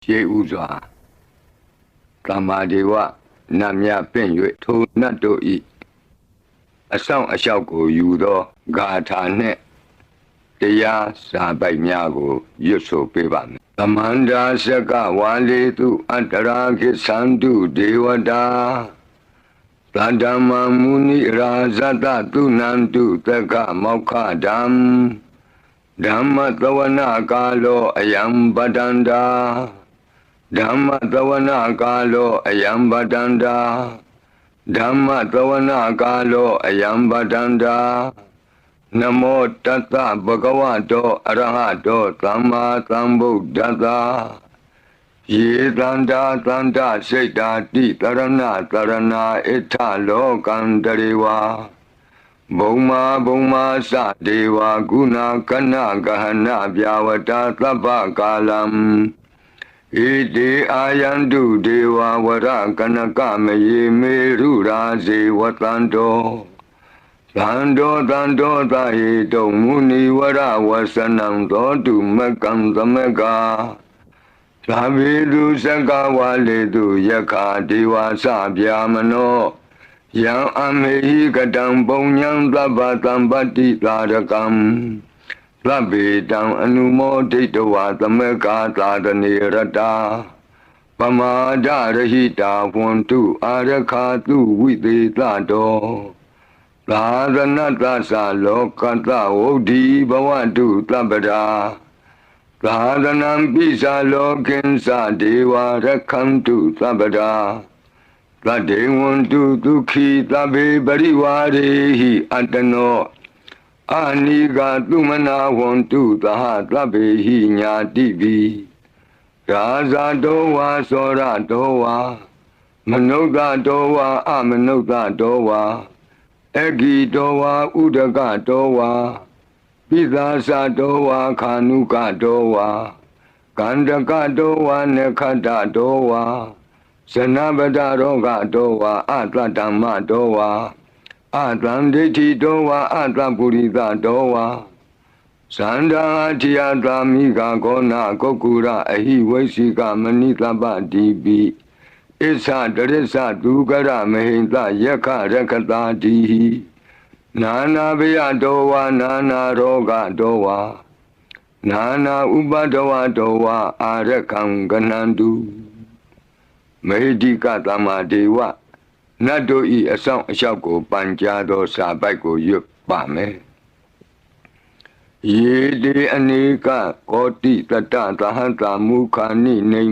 ကျေဥစွာသမ္မာဒေဝနတ်မြပင့်၍ထိုနတ်တို့ဤအဆောင်အလျှောက်ကိုယူသောဂါထာနှင့်တရားစာပိုက်များကိုရွတ်ဆိုပေးပါမယ်။သမန္တာစကဝါလေတုအတ္တရာခိသန္တုဒေဝတာသတ္တမမုနိရာဇတသုနန္တုသက္ကမောက္ခဓမ္မဓမ္မသဝနာကာလောအယံပတန္တာဓမ္မသဝနာကာလောအယံပတန္တာဓမ္မသဝနာကာလောအယံပတန္တာနမောတတ္တဗဂဝတောအရဟတောသမ္မာသမ္ဗုဒ္ဓတ္တယေတန္တာတန္တစိတ်တာတိတရဏတရဏဣထလောကံတရေဝါဘုံမာဘုံမာစဒေဝကုဏကနဂဟနဗျာဝတာသဗ္ဗကာလံဣတိအာယန္တုဒေဝဝရကနကမယေမေရုရာဇေဝတန္တောသန္တောသန္တောသဟိတုံမုနိဝရဝဆနံသောတုမကံသမကသဗ္ဗေတုစကဝါလေတုယခာဒေဝစဗျာမနောယံအမေဟိကတံပုံညံသဗ္ဗတံပတ္တိသာရကံသဗ္ဗေတံအနုမောဒိတဝါသမကာသာတနေရတာပမာဒရဟိတာဝန္တုအာရခာတုဝိသေသတောသာသနတ္တသလောကတဝုဒ္ဓိဘဝတုတပ္ပရာသာသနံပိသလောကိဉ္စဒေဝရခန္တုတပ္ပရာသတ္တေဝန္တုဒုက္ခိသဗ္ဗေပရိဝါရေဟိအတ္တနောအာနိဂသုမနာဝန္တုသဟသဗ္ဗေဟိညာတိပိရာဇတောဝါသောရတောဝါမနုဿတောဝါအမနုဿတောဝါအဂိတောဝါဥဒကတောဝါပိသာသတောဝါခာနုကတောဝါကန္တကတောဝါနခတ္တတောဝါဇနဗဒရောဂတောဝါအတ္တဓမ္မတောဝါအတံဒိဋ္ဌိတောဝါအတ္တပုရိသတောဝါသန္တာတိယသာမိဂကောနာကုက္ကုရအဟိဝိသိကမဏိတပ္ပတိပိဣသတရစ္ဆဒုက္ကရမဟိတယက္ခရက္ခတာတိဟိနာနာဘယတောဝါနာနာရောဂတောဝါနာနာဥပဒဝတောဝါအာရခံကနန္တုမေဒီကသမ္မာဒေဝနတ်တို့ဤအဆောင်အလျှောက်ကိုပန်ကြားသောစာပိုက်ကိုရွတ်ပါမယ်ယေတိအနိကကောတိတတသဟတမုခာနိနေ